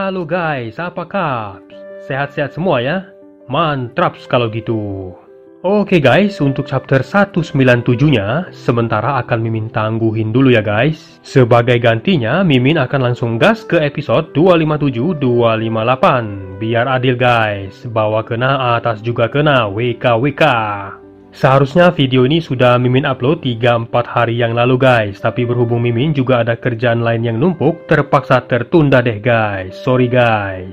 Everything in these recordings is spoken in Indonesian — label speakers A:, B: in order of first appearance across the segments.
A: Halo guys, apa kabar? Sehat-sehat semua ya? Mantap kalau gitu. Oke guys, untuk chapter 197-nya, sementara akan Mimin tangguhin dulu ya guys. Sebagai gantinya, Mimin akan langsung gas ke episode 257-258. Biar adil guys, bawah kena, atas juga kena, WKWK. Seharusnya video ini sudah Mimin upload 3-4 hari yang lalu guys. Tapi berhubung Mimin juga ada kerjaan lain yang numpuk, terpaksa tertunda deh guys. Sorry guys.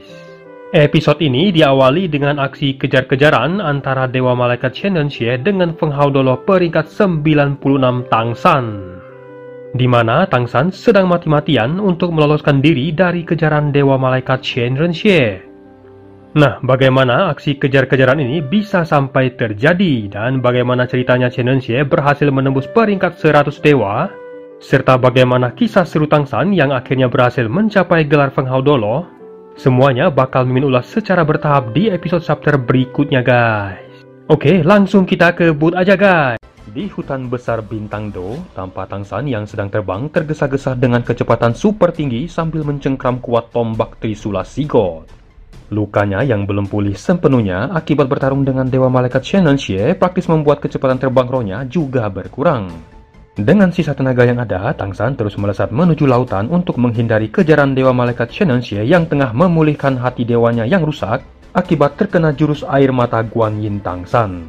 A: Episode ini diawali dengan aksi kejar-kejaran antara Dewa Malaikat Shen Xie dengan Feng Hao Dolo peringkat 96 Tang San. Di mana Tang San sedang mati-matian untuk meloloskan diri dari kejaran Dewa Malaikat Shen Xie. Nah, bagaimana aksi kejar-kejaran ini bisa sampai terjadi dan bagaimana ceritanya Shen Xie berhasil menembus peringkat 100 dewa, serta bagaimana kisah seru Tang San yang akhirnya berhasil mencapai gelar Feng Hao Dolo, semuanya bakal Mimin ulas secara bertahap di episode chapter berikutnya guys. Oke, langsung kita ke boot aja guys. Di hutan besar Bintang Do, tampak Tang San yang sedang terbang tergesa-gesa dengan kecepatan super tinggi sambil mencengkram kuat tombak Trisula Sigot. Lukanya yang belum pulih sepenuhnya akibat bertarung dengan Dewa Malaikat Shen Xie praktis membuat kecepatan terbang rohnya juga berkurang. Dengan sisa tenaga yang ada, Tang San terus melesat menuju lautan untuk menghindari kejaran Dewa Malaikat Shen Xie yang tengah memulihkan hati dewanya yang rusak akibat terkena jurus air mata Guan Yin Tang San.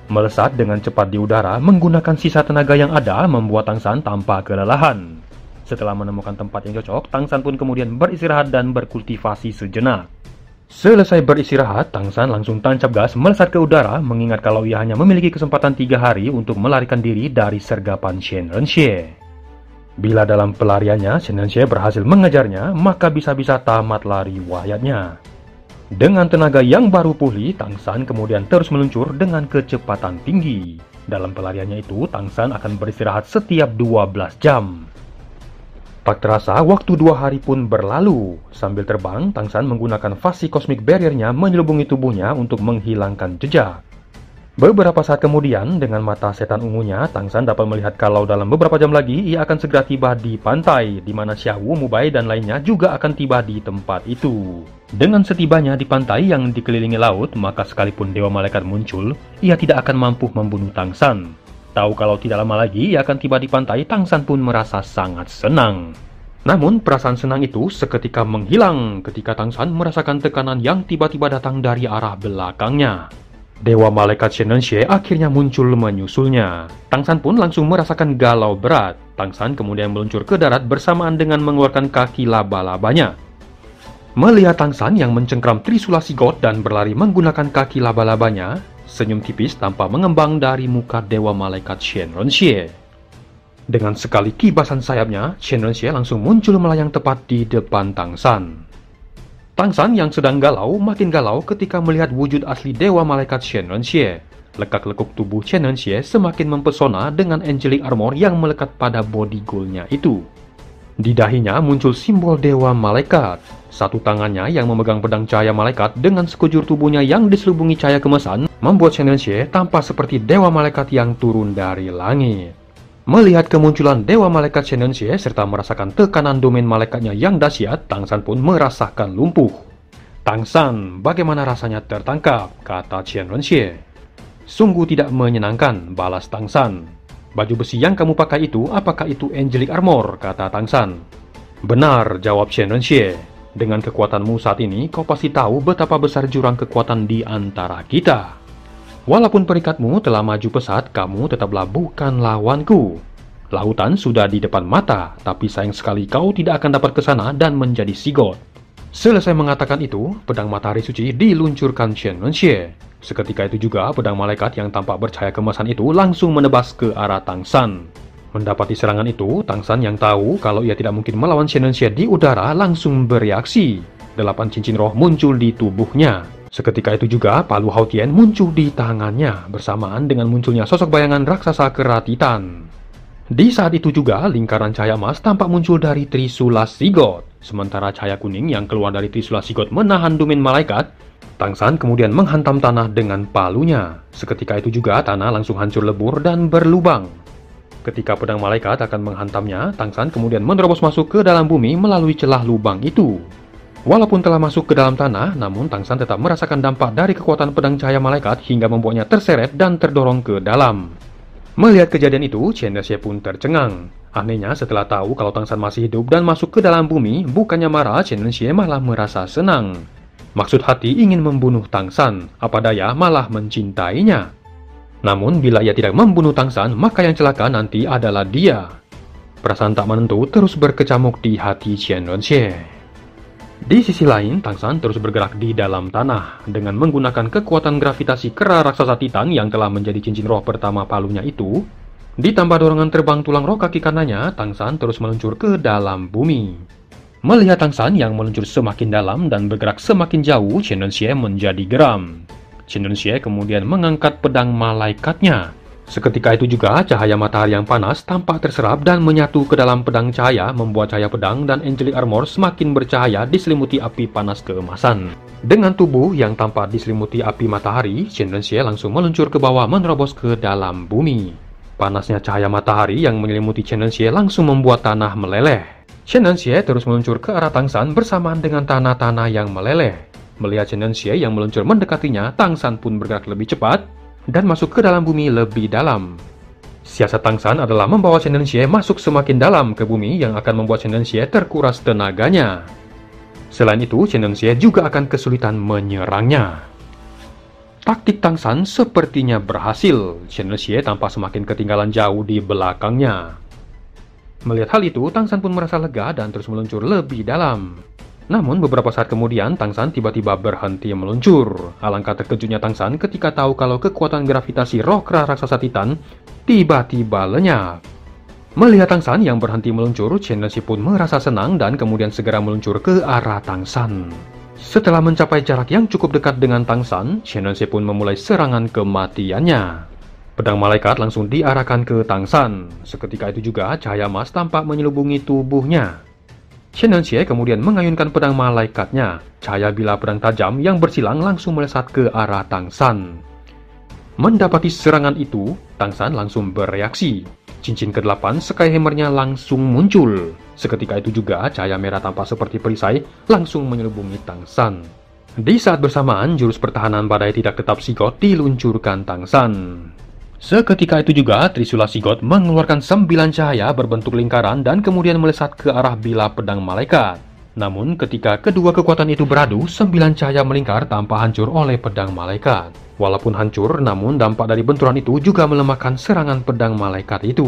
A: Melesat dengan cepat di udara menggunakan sisa tenaga yang ada membuat Tang San tampak kelelahan. Setelah menemukan tempat yang cocok, Tang San pun kemudian beristirahat dan berkultivasi sejenak. Selesai beristirahat, Tang San langsung tancap gas melesat ke udara mengingat kalau ia hanya memiliki kesempatan 3 hari untuk melarikan diri dari sergapan Shen Xie. Bila dalam pelariannya Shen Xie berhasil mengejarnya, maka bisa-bisa tamat lari wayatnya. Dengan tenaga yang baru pulih, Tang San kemudian terus meluncur dengan kecepatan tinggi. Dalam pelariannya itu, Tang San akan beristirahat setiap 12 jam. Tak terasa, waktu 2 hari pun berlalu. Sambil terbang, Tang San menggunakan fasi Cosmic Barrier-nya menyelubungi tubuhnya untuk menghilangkan jejak. Beberapa saat kemudian, dengan mata setan ungunya, Tang San dapat melihat kalau dalam beberapa jam lagi, ia akan segera tiba di pantai, di mana Xiaowu, Mubai, dan lainnya juga akan tiba di tempat itu. Dengan setibanya di pantai yang dikelilingi laut, maka sekalipun Dewa Malaikat muncul, ia tidak akan mampu membunuh Tang San. Tahu kalau tidak lama lagi ia akan tiba di pantai, Tang San pun merasa sangat senang. Namun perasaan senang itu seketika menghilang ketika Tang San merasakan tekanan yang tiba-tiba datang dari arah belakangnya. Dewa Malaikat Shen Xie akhirnya muncul menyusulnya. Tang San pun langsung merasakan galau berat. Tang San kemudian meluncur ke darat bersamaan dengan mengeluarkan kaki laba-labanya. Melihat Tang San yang mencengkram Trisula Sigot dan berlari menggunakan kaki laba-labanya, senyum tipis tampak mengembang dari muka Dewa Malaikat Shen Xie. Dengan sekali kibasan sayapnya, Shen Xie langsung muncul melayang tepat di depan Tang San. Tang San yang sedang galau makin galau ketika melihat wujud asli Dewa Malaikat Shen Xie. Lekak-lekuk tubuh Shen Xie semakin mempesona dengan angelic armor yang melekat pada body gold-nya itu. Di dahinya muncul simbol Dewa Malaikat. Satu tangannya yang memegang pedang cahaya malaikat dengan sekujur tubuhnya yang diselubungi cahaya kemesan membuat Shen Xie tampak seperti Dewa Malaikat yang turun dari langit. Melihat kemunculan Dewa Malaikat Shen Xie serta merasakan tekanan domain malaikatnya yang dahsyat, Tang San pun merasakan lumpuh. "Tang San, bagaimana rasanya tertangkap?" kata Shen Xie. "Sungguh tidak menyenangkan," balas Tang San. "Baju besi yang kamu pakai itu, apakah itu angelic armor?" kata Tang San. "Benar," jawab Shen Xie. "Dengan kekuatanmu saat ini, kau pasti tahu betapa besar jurang kekuatan di antara kita. Walaupun peringkatmu telah maju pesat, kamu tetaplah bukan lawanku. Lautan sudah di depan mata, tapi sayang sekali kau tidak akan dapat ke sana dan menjadi Sigot." Selesai mengatakan itu, pedang matahari suci diluncurkan Shen Xie. Seketika itu juga, pedang malaikat yang tampak bercahaya kemasan itu langsung menebas ke arah Tang San. Mendapati serangan itu, Tang San yang tahu kalau ia tidak mungkin melawan Shen Xie di udara langsung bereaksi. 8 cincin roh muncul di tubuhnya. Seketika itu juga, palu Hao Tian muncul di tangannya, bersamaan dengan munculnya sosok bayangan raksasa kera Titan. Di saat itu juga, lingkaran cahaya emas tampak muncul dari Trisula Sigot. Sementara cahaya kuning yang keluar dari Trisula Sigot menahan domain malaikat, Tang San kemudian menghantam tanah dengan palunya. Seketika itu juga, tanah langsung hancur lebur dan berlubang. Ketika pedang malaikat akan menghantamnya, Tang San kemudian menerobos masuk ke dalam bumi melalui celah lubang itu. Walaupun telah masuk ke dalam tanah, namun Tang San tetap merasakan dampak dari kekuatan pedang cahaya malaikat hingga membuatnya terseret dan terdorong ke dalam. Melihat kejadian itu, Chen Denxue pun tercengang. Anehnya, setelah tahu kalau Tang San masih hidup dan masuk ke dalam bumi, bukannya marah, Chen Denxue malah merasa senang. Maksud hati ingin membunuh Tang San, apa daya malah mencintainya. Namun bila ia tidak membunuh Tang San, maka yang celaka nanti adalah dia. Perasaan tak menentu terus berkecamuk di hati Chen Denxue. Di sisi lain, Tang San terus bergerak di dalam tanah. Dengan menggunakan kekuatan gravitasi kera raksasa Titan yang telah menjadi cincin roh pertama palunya itu, ditambah dorongan terbang tulang roh kaki kanannya, Tang San terus meluncur ke dalam bumi. Melihat Tang San yang meluncur semakin dalam dan bergerak semakin jauh, Chen Denxue menjadi geram. Chen Denxue kemudian mengangkat pedang malaikatnya. Seketika itu juga, cahaya matahari yang panas tampak terserap dan menyatu ke dalam pedang cahaya, membuat cahaya pedang dan angelic armor semakin bercahaya diselimuti api panas keemasan. Dengan tubuh yang tampak diselimuti api matahari, Chen Denxue langsung meluncur ke bawah menerobos ke dalam bumi. Panasnya cahaya matahari yang menyelimuti Chen Denxue langsung membuat tanah meleleh. Chen Denxue terus meluncur ke arah Tang San bersamaan dengan tanah-tanah yang meleleh. Melihat Chen Denxue yang meluncur mendekatinya, Tang San pun bergerak lebih cepat dan masuk ke dalam bumi lebih dalam. Siasat Tang San adalah membawa Chen Denxue masuk semakin dalam ke bumi yang akan membuat Chen Denxue terkuras tenaganya. Selain itu, Chen Denxue juga akan kesulitan menyerangnya. Taktik Tang San sepertinya berhasil. Chen Denxue tampak semakin ketinggalan jauh di belakangnya. Melihat hal itu, Tang San pun merasa lega dan terus meluncur lebih dalam. Namun beberapa saat kemudian, Tang San tiba-tiba berhenti meluncur. Alangkah terkejutnya Tang San ketika tahu kalau kekuatan gravitasi roh kera raksasa Titan tiba-tiba lenyap. Melihat Tang San yang berhenti meluncur, Chen Denxue pun merasa senang dan kemudian segera meluncur ke arah Tang San. Setelah mencapai jarak yang cukup dekat dengan Tang San, Chen Denxue pun memulai serangan kematiannya. Pedang malaikat langsung diarahkan ke Tang San. Seketika itu juga, cahaya emas tampak menyelubungi tubuhnya. Chen Denxue kemudian mengayunkan pedang malaikatnya. Cahaya bilah pedang tajam yang bersilang langsung melesat ke arah Tang San. Mendapati serangan itu, Tang San langsung bereaksi. Cincin ke-8 Sky Hammer-nya langsung muncul. Seketika itu juga, cahaya merah tampak seperti perisai langsung menyelubungi Tang San. Di saat bersamaan, jurus pertahanan badai tidak tetap Sigot diluncurkan Tang San. Seketika itu juga, Trisula Sigot mengeluarkan 9 cahaya berbentuk lingkaran dan kemudian melesat ke arah bilah pedang malaikat. Namun ketika kedua kekuatan itu beradu, 9 cahaya melingkar tanpa hancur oleh pedang malaikat. Walaupun hancur, namun dampak dari benturan itu juga melemahkan serangan pedang malaikat itu.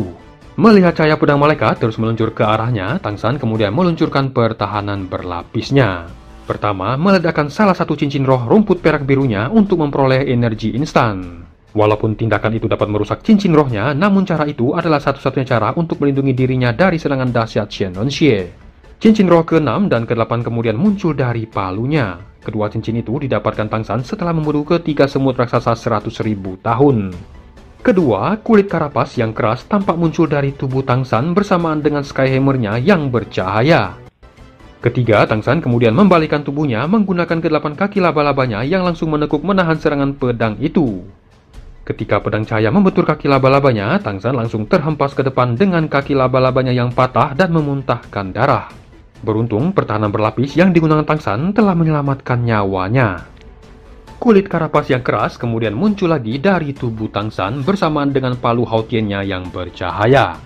A: Melihat cahaya pedang malaikat terus meluncur ke arahnya, Tang San kemudian meluncurkan pertahanan berlapisnya. Pertama, meledakkan salah satu cincin roh rumput perak birunya untuk memperoleh energi instan. Walaupun tindakan itu dapat merusak cincin rohnya, namun cara itu adalah satu-satunya cara untuk melindungi dirinya dari serangan dahsyat Chen Denxue. Cincin roh ke-6 dan ke-8 kemudian muncul dari palunya. Kedua cincin itu didapatkan Tang San setelah memburu ketiga semut raksasa 100.000 tahun. Kedua, kulit karapas yang keras tampak muncul dari tubuh Tang San bersamaan dengan Sky Hammer-nya yang bercahaya. Ketiga, Tang San kemudian membalikkan tubuhnya menggunakan ke-8 kaki laba-labanya yang langsung menekuk menahan serangan pedang itu. Ketika pedang cahaya membentur kaki laba-labanya, Tang San langsung terhempas ke depan dengan kaki laba-labanya yang patah dan memuntahkan darah. Beruntung, pertahanan berlapis yang digunakan Tang San telah menyelamatkan nyawanya. Kulit karapas yang keras kemudian muncul lagi dari tubuh Tang San bersamaan dengan palu Haotiannya yang bercahaya.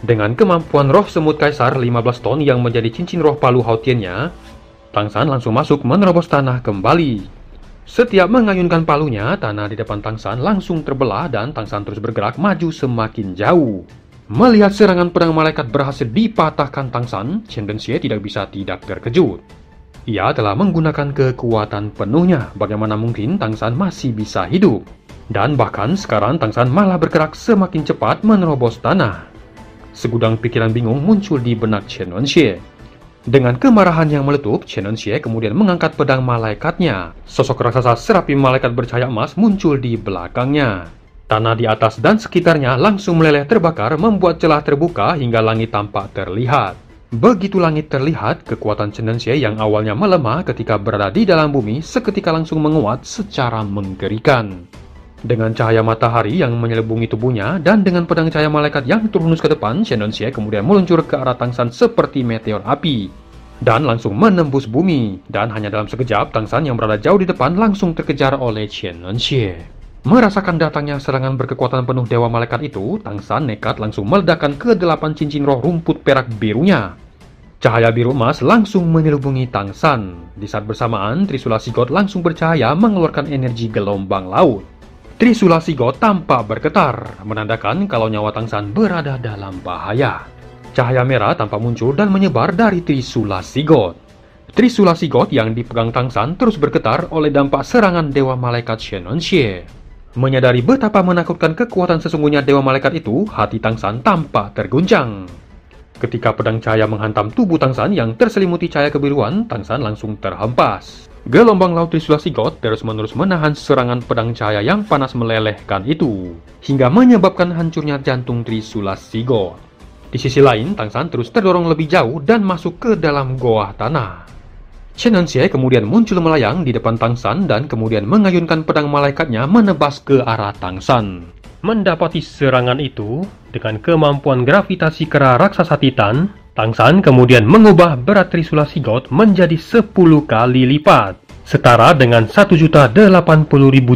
A: Dengan kemampuan roh semut kaisar 15 ton yang menjadi cincin roh palu Haotiannya, Tang San langsung masuk menerobos tanah kembali. Setiap mengayunkan palunya, tanah di depan Tang San langsung terbelah dan Tang San terus bergerak maju semakin jauh. Melihat serangan pedang malaikat berhasil dipatahkan Tang San, Chen Denxue tidak bisa tidak terkejut. Ia telah menggunakan kekuatan penuhnya, bagaimana mungkin Tang San masih bisa hidup. Dan bahkan sekarang Tang San malah bergerak semakin cepat menerobos tanah. Segudang pikiran bingung muncul di benak Chen Denxue. Dengan kemarahan yang meletup, Chen Denxue kemudian mengangkat pedang malaikatnya. Sosok raksasa serapi malaikat bercahaya emas muncul di belakangnya. Tanah di atas dan sekitarnya langsung meleleh terbakar, membuat celah terbuka hingga langit tampak terlihat. Begitu langit terlihat, kekuatan Chen Denxue yang awalnya melemah ketika berada di dalam bumi seketika langsung menguat secara mengerikan. Dengan cahaya matahari yang menyelubungi tubuhnya dan dengan pedang cahaya malaikat yang terhunus ke depan, Chen Denxue kemudian meluncur ke arah Tang San seperti meteor api.
B: dan langsung menembus bumi. Dan hanya dalam sekejap, Tang San yang berada jauh di depan langsung terkejar oleh Chen Nongxie. Merasakan datangnya serangan berkekuatan penuh Dewa Malaikat itu, Tang San nekat langsung meledakkan ke-8 cincin roh rumput perak birunya. Cahaya biru emas langsung menyelubungi Tang San. Di saat bersamaan, Trisula Sigot langsung bercahaya mengeluarkan energi gelombang laut. Trisula Sigot tampak bergetar, menandakan kalau nyawa Tang San berada dalam bahaya. Cahaya merah tampak muncul dan menyebar dari Trisula Sigot. Trisula Sigot yang dipegang Tang San terus bergetar oleh dampak serangan Dewa Malaikat Chen Nongxie. Menyadari betapa menakutkan kekuatan sesungguhnya Dewa Malaikat itu, hati Tang San tampak terguncang. Ketika pedang cahaya menghantam tubuh Tang San yang terselimuti cahaya kebiruan, Tang San langsung terhempas. Gelombang laut Trisula Sigot terus-menerus menahan serangan pedang cahaya yang panas melelehkan itu, hingga menyebabkan hancurnya jantung Trisula Sigot. Di sisi lain, Tang San terus terdorong lebih jauh dan masuk ke dalam goa tanah. Chen Nongxie kemudian muncul melayang di depan Tang San dan kemudian mengayunkan pedang malaikatnya menebas ke arah Tang San.
A: Mendapati serangan itu, dengan kemampuan gravitasi kera raksasa Titan, Tang San kemudian mengubah berat Trisula Sigot menjadi 10 kali lipat, setara dengan 1.080.000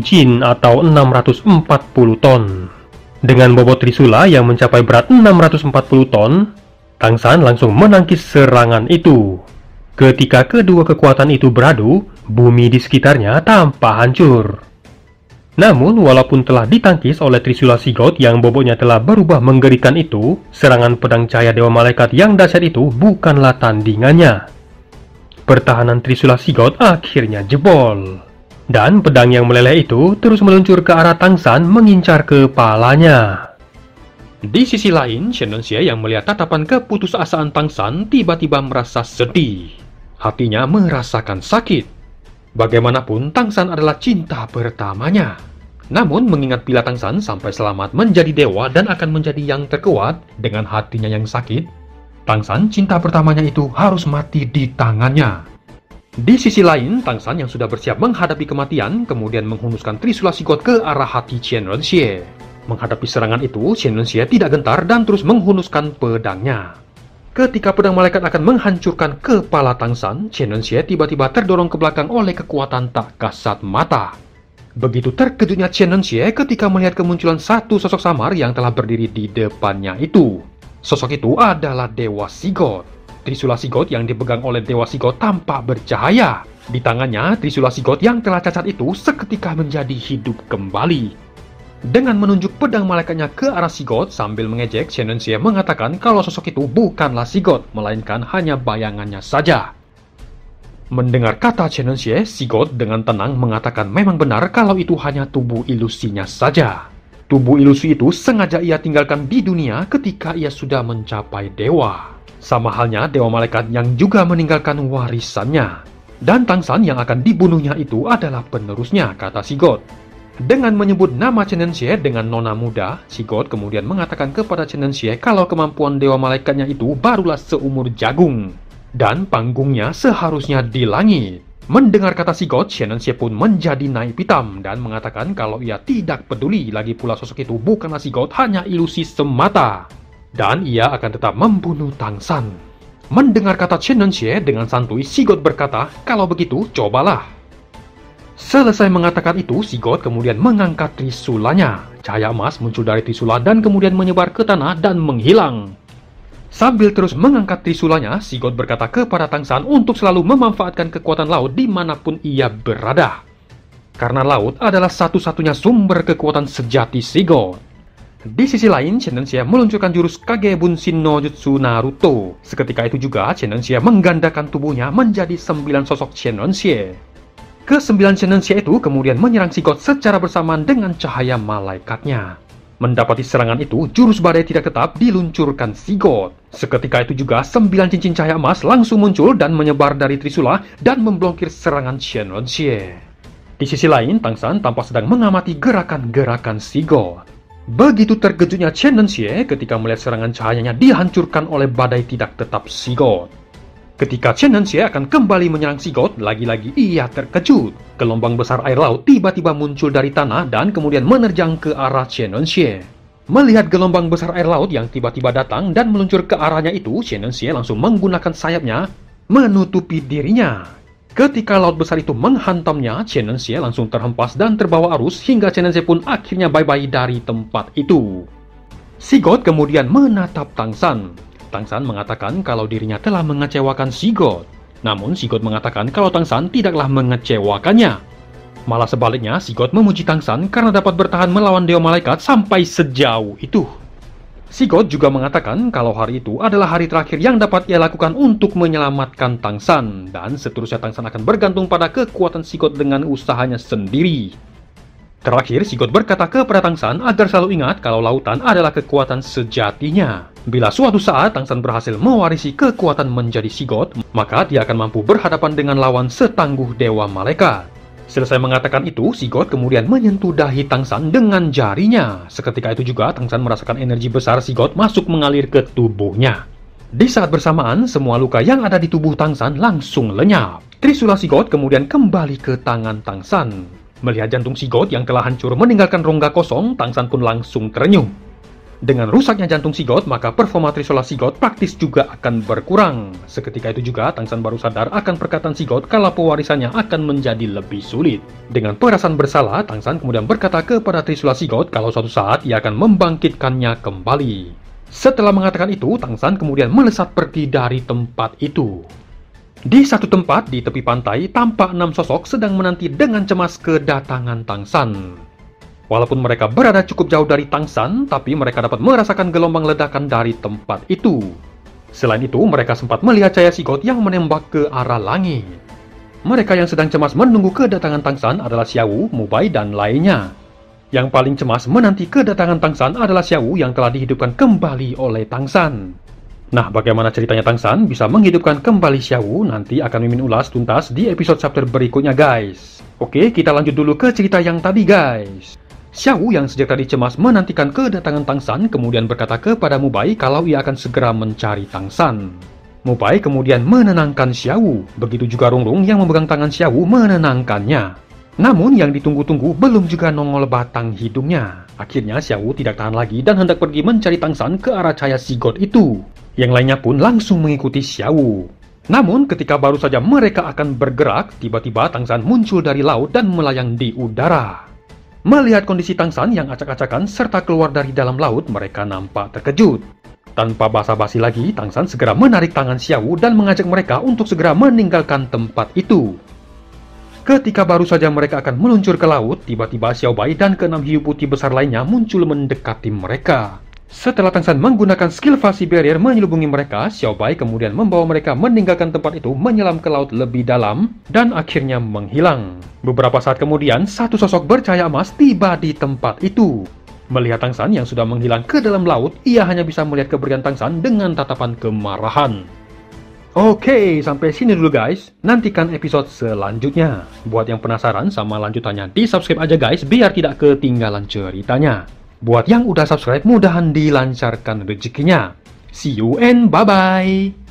A: jin atau 640 ton. Dengan bobot Trisula yang mencapai berat 640 ton, Tang San langsung menangkis serangan itu. Ketika kedua kekuatan itu beradu, bumi di sekitarnya tampak hancur. Namun, walaupun telah ditangkis oleh Trisula Sigot yang bobotnya telah berubah menggerikan itu, serangan pedang cahaya Dewa Malaikat yang dahsyat itu bukanlah tandingannya. Pertahanan Trisula Sigot akhirnya jebol, dan pedang yang meleleh itu terus meluncur ke arah Tang San mengincar kepalanya.
B: Di sisi lain, Chen Nongxie yang melihat tatapan keputusasaan Tang San tiba-tiba merasa sedih. Hatinya merasakan sakit. Bagaimanapun, Tang San adalah cinta pertamanya. Namun, mengingat bila Tang San sampai selamat menjadi dewa dan akan menjadi yang terkuat dengan hatinya yang sakit, Tang San cinta pertamanya itu harus mati di tangannya. Di sisi lain, Tang San yang sudah bersiap menghadapi kematian, kemudian menghunuskan Trisula Sigot ke arah hati Chen Nongxie. Menghadapi serangan itu, Chen Nongxie tidak gentar dan terus menghunuskan pedangnya. Ketika pedang malaikat akan menghancurkan kepala Tang San, Chen Nongxie tiba-tiba terdorong ke belakang oleh kekuatan tak kasat mata. Begitu terkejutnya Chen Nongxie ketika melihat kemunculan satu sosok samar yang telah berdiri di depannya itu. Sosok itu adalah Dewa Sigot. Trisula Sigot yang dipegang oleh Dewa Sigot tampak bercahaya. Di tangannya, Trisula Sigot yang telah cacat itu seketika menjadi hidup kembali. Dengan menunjuk pedang malaikatnya ke arah Sigot sambil mengejek, Chen Nongxie mengatakan kalau sosok itu bukanlah Sigot, melainkan hanya bayangannya saja. Mendengar kata Chen Nongxie, Sigot dengan tenang mengatakan memang benar kalau itu hanya tubuh ilusinya saja. Tubuh ilusi itu sengaja ia tinggalkan di dunia ketika ia sudah mencapai dewa. Sama halnya Dewa Malaikat yang juga meninggalkan warisannya. Dan Tang San yang akan dibunuhnya itu adalah penerusnya, kata Sigot. Dengan menyebut nama Chen Nongxie dengan nona muda, Sigot kemudian mengatakan kepada Chen Nongxie kalau kemampuan Dewa Malaikatnya itu barulah seumur jagung. Dan panggungnya seharusnya di langit. Mendengar kata Sigot, Chen Nongxie pun menjadi naik pitam dan mengatakan kalau ia tidak peduli lagi pula sosok itu bukanlah Sigot, hanya ilusi semata. Dan ia akan tetap membunuh Tang San. Mendengar kata Chen Nongxie dengan santuy, Sigot berkata, kalau begitu cobalah. Selesai mengatakan itu, Sigot kemudian mengangkat trisulanya. Cahaya emas muncul dari trisula dan kemudian menyebar ke tanah dan menghilang. Sambil terus mengangkat trisulanya, Sigot berkata kepada Tang San untuk selalu memanfaatkan kekuatan laut dimanapun ia berada. Karena laut adalah satu-satunya sumber kekuatan sejati Sigot. Di sisi lain, Chen Nongxie meluncurkan jurus Kage Bunshin no Jutsu Naruto. Seketika itu juga, Chen Nongxie menggandakan tubuhnya menjadi 9 sosok Chen Nongxie. Ke-9 Chen Nongxie itu kemudian menyerang Sigot secara bersamaan dengan cahaya malaikatnya. Mendapati serangan itu, jurus badai tidak tetap diluncurkan Sigot. Seketika itu juga, 9 cincin cahaya emas langsung muncul dan menyebar dari trisula dan memblokir serangan Chen Nongxie. Di sisi lain, Tang San tampak sedang mengamati gerakan-gerakan Sigot. Begitu terkejutnya Chen Nongxie ketika melihat serangan cahayanya dihancurkan oleh badai tidak tetap Sigot. Ketika Chen Nongxie akan kembali menyerang Sigot, lagi-lagi ia terkejut. Gelombang besar air laut tiba-tiba muncul dari tanah dan kemudian menerjang ke arah Chen Nongxie. Melihat gelombang besar air laut yang tiba-tiba datang dan meluncur ke arahnya itu, Chen Nongxie langsung menggunakan sayapnya menutupi dirinya. Ketika laut besar itu menghantamnya, Chen Nengxie langsung terhempas dan terbawa arus hingga Chen Nengxie pun akhirnya bye-bye dari tempat itu. Sigot kemudian menatap Tang San. Tang San mengatakan kalau dirinya telah mengecewakan Sigot. Namun Sigot mengatakan kalau Tang San tidaklah mengecewakannya. Malah sebaliknya, Sigot memuji Tang San karena dapat bertahan melawan Dewa Malaikat sampai sejauh itu. Sigot juga mengatakan kalau hari itu adalah hari terakhir yang dapat ia lakukan untuk menyelamatkan Tang San, dan seterusnya Tang San akan bergantung pada kekuatan Sigot dengan usahanya sendiri. Terakhir, Sigot berkata kepada Tang San agar selalu ingat kalau lautan adalah kekuatan sejatinya. Bila suatu saat Tang San berhasil mewarisi kekuatan menjadi Sigot, maka dia akan mampu berhadapan dengan lawan setangguh Dewa Malaikat. Selesai mengatakan itu, Sigot kemudian menyentuh dahi Tang San dengan jarinya. Seketika itu juga Tang San merasakan energi besar Sigot masuk mengalir ke tubuhnya. Di saat bersamaan, semua luka yang ada di tubuh Tang San langsung lenyap. Trisula Sigot kemudian kembali ke tangan Tang San. Melihat jantung Sigot yang telah hancur meninggalkan rongga kosong, Tang San pun langsung terenyuh. Dengan rusaknya jantung Sigot, maka performa Trisula Sigot praktis juga akan berkurang. Seketika itu juga, Tang San baru sadar akan perkataan Sigot kalau pewarisannya akan menjadi lebih sulit. Dengan perasaan bersalah, Tang San kemudian berkata kepada Trisula Sigot kalau suatu saat ia akan membangkitkannya kembali. Setelah mengatakan itu, Tang San kemudian melesat pergi dari tempat itu. Di satu tempat di tepi pantai, tampak 6 sosok sedang menanti dengan cemas kedatangan Tang San. Walaupun mereka berada cukup jauh dari Tang San, tapi mereka dapat merasakan gelombang ledakan dari tempat itu. Selain itu, mereka sempat melihat cahaya Sigot yang menembak ke arah langit. Mereka yang sedang cemas menunggu kedatangan Tang San adalah Xiao, Mubai, dan lainnya. Yang paling cemas menanti kedatangan Tang San adalah Xiao yang telah dihidupkan kembali oleh Tang San. Nah, bagaimana ceritanya Tang San bisa menghidupkan kembali Xiao nanti akan Mimin ulas tuntas di episode chapter berikutnya, guys. Oke, kita lanjut dulu ke cerita yang tadi, guys. Xiao yang sejak tadi cemas menantikan kedatangan Tang San kemudian berkata kepada Mubai kalau ia akan segera mencari Tang San. Mubai kemudian menenangkan Xiao, begitu juga Rungrung yang memegang tangan Xiao menenangkannya. Namun yang ditunggu-tunggu belum juga nongol batang hidungnya. Akhirnya Xiao tidak tahan lagi dan hendak pergi mencari Tang San ke arah cahaya Sigot itu. Yang lainnya pun langsung mengikuti Xiao. Namun ketika baru saja mereka akan bergerak, tiba-tiba Tang San muncul dari laut dan melayang di udara. Melihat kondisi Tang San yang acak-acakan serta keluar dari dalam laut, mereka nampak terkejut. Tanpa basa-basi lagi, Tang San segera menarik tangan Xiao dan mengajak mereka untuk segera meninggalkan tempat itu. Ketika baru saja mereka akan meluncur ke laut, tiba-tiba Xiao Bai dan ke-6 hiu putih besar lainnya muncul mendekati mereka. Setelah Tang San menggunakan skill Fasi Barrier menyelubungi mereka, Xiao Bai kemudian membawa mereka meninggalkan tempat itu, menyelam ke laut lebih dalam, dan akhirnya menghilang. Beberapa saat kemudian, satu sosok bercahaya emas tiba di tempat itu. Melihat Tang San yang sudah menghilang ke dalam laut, ia hanya bisa melihat kepergian Tang San dengan tatapan kemarahan. Oke, sampai sini dulu guys. Nantikan episode selanjutnya. Buat yang penasaran sama lanjutannya, di-subscribe aja guys, biar tidak ketinggalan ceritanya. Buat yang udah subscribe, mudahan dilancarkan rezekinya. See you and bye-bye!